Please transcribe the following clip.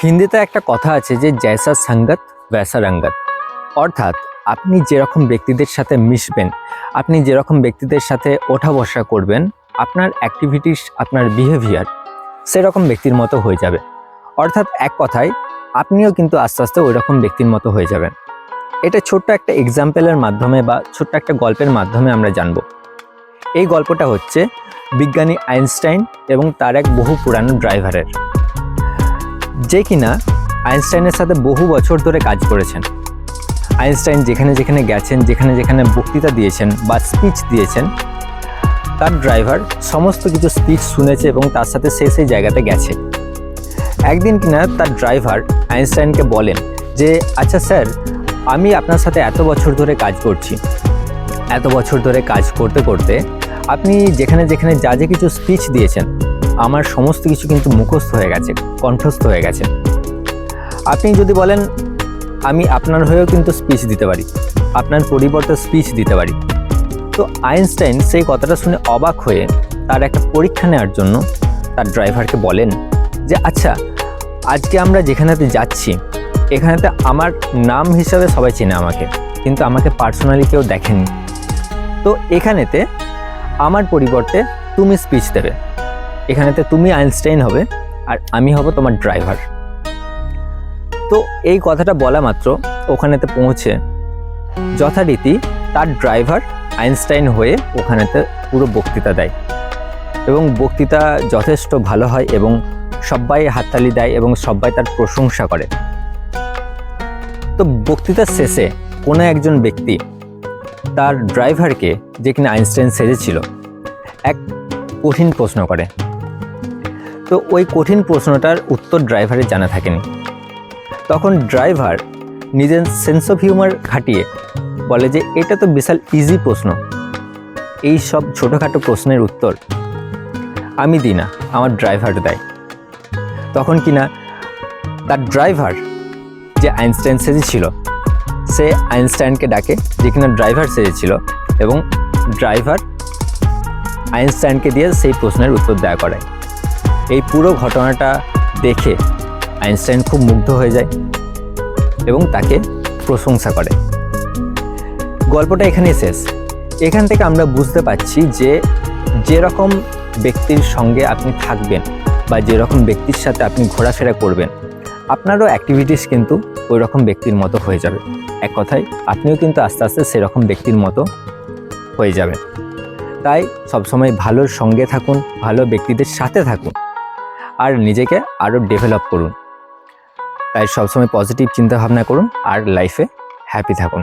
হিন্দিতে একটা কথা আছে যে জৈসা সঙ্গত বৈসা রঙ্গত। অর্থাৎ আপনি যেরকম ব্যক্তিদের সাথে মিশবেন, আপনি যেরকম ব্যক্তিদের সাথে ওঠা বসা করবেন, আপনার অ্যাক্টিভিটিস, আপনার বিহেভিয়ার সেরকম ব্যক্তির মতো হয়ে যাবে। অর্থাৎ এক কথায় আপনিও কিন্তু আস্তে আস্তে ওই রকম ব্যক্তির মতো হয়ে যাবেন। এটা ছোট্ট একটা এক্সাম্পলের মাধ্যমে বা ছোট্ট একটা গল্পের মাধ্যমে আমরা জানব। এই গল্পটা হচ্ছে বিজ্ঞানী আইনস্টাইন এবং তার এক বহু পুরানো ড্রাইভারের, যে কিনা আইনস্টাইনের সাথে বহু বছর ধরে কাজ করেছেন। আইনস্টাইন যেখানে যেখানে গেছেন, যেখানে যেখানে বক্তৃতা দিয়েছেন বা স্পিচ দিয়েছেন, তার ড্রাইভার সমস্ত কিছু স্পিচ শুনেছে এবং তার সাথে সেই জায়গাতে গেছে। একদিন কিনা তার ড্রাইভার আইনস্টাইনকে বলেন যে, আচ্ছা স্যার, আমি আপনার সাথে এত বছর ধরে কাজ করছি, এত বছর ধরে কাজ করতে করতে আপনি যেখানে যেখানে যা যা কিছু স্পিচ দিয়েছেন, আমার সমস্ত কিছু কিন্তু মুখস্থ হয়ে গেছে, কণ্ঠস্থ হয়ে গেছে। আপনি যদি বলেন আমি আপনার হয়েও কিন্তু স্পিচ দিতে পারি, আপনার পরিবর্তে স্পিচ দিতে পারি। তো আইনস্টাইন সেই কথাটা শুনে অবাক হয়ে তার একটা পরীক্ষা নেওয়ার জন্য তার ড্রাইভারকে বলেন যে, আচ্ছা, আজকে আমরা যেখানেতে যাচ্ছি এখানেতে আমার নাম হিসাবে সবাই চেনে আমাকে, কিন্তু আমাকে পার্সোনালি কেউ দেখেনি। তো এখানেতে আমার পরিবর্তে তুমি স্পিচ দেবে, এখানেতে তুমি আইনস্টাইন হবে আর আমি হব তোমার ড্রাইভার। তো এই কথাটা বলা মাত্র ওখানেতে পৌঁছে যথারীতি তার ড্রাইভার আইনস্টাইন হয়ে ওখানেতে পুরো বক্তৃতা দেয় এবং বক্তৃতা যথেষ্ট ভালো হয় এবং সবাই হাততালি দেয় এবং সবাই তার প্রশংসা করে। তো বক্তৃতার শেষে কোনো একজন ব্যক্তি তার ড্রাইভারকে, যে কিনা আইনস্টাইন সেজেছিল, এক কঠিন প্রশ্ন করে। তো ওই কঠিন প্রশ্নটার উত্তর ড্রাইভারের জানা থাকেনি। তখন ড্রাইভার নিজের সেন্স অফ হিউমার খাটিয়ে বলে যে, এটা তো বিশাল ইজি প্রশ্ন, এই সব ছোটোখাটো প্রশ্নের উত্তর আমি দিই না, আমার ড্রাইভার দেয়। তখন কিনা তার ড্রাইভার, যে আইনস্টাইন সেজেছিল, সে আইনস্টাইনকে ডাকে, যে কিনা ড্রাইভার সেজেছিল, এবং ড্রাইভার আইনস্টাইনকে দিয়ে সেই প্রশ্নের উত্তর দেওয়া করায়। এই পুরো ঘটনাটা দেখে আইনস্টাইন খুব মুগ্ধ হয়ে যায় এবং তাকে প্রশংসা করে। গল্পটা এখানেই শেষ। এখান থেকে আমরা বুঝতে পারছি যে যেরকম ব্যক্তির সঙ্গে আপনি থাকবেন বা যেরকম ব্যক্তির সাথে আপনি ঘোরাফেরা করবেন, আপনারও অ্যাক্টিভিটিস কিন্তু ওই রকম ব্যক্তির মতো হয়ে যাবে। এক কথায় আপনিও কিন্তু আস্তে আস্তে সেরকম ব্যক্তির মতো হয়ে যাবেন। তাই সবসময় ভালোর সঙ্গে থাকুন, ভালো ব্যক্তিদের সাথে থাকুন আর নিজেকে আরও ডেভেলপ করুন। তাই সবসময় পজিটিভ চিন্তাভাবনা করুন আর লাইফে হ্যাপি থাকুন।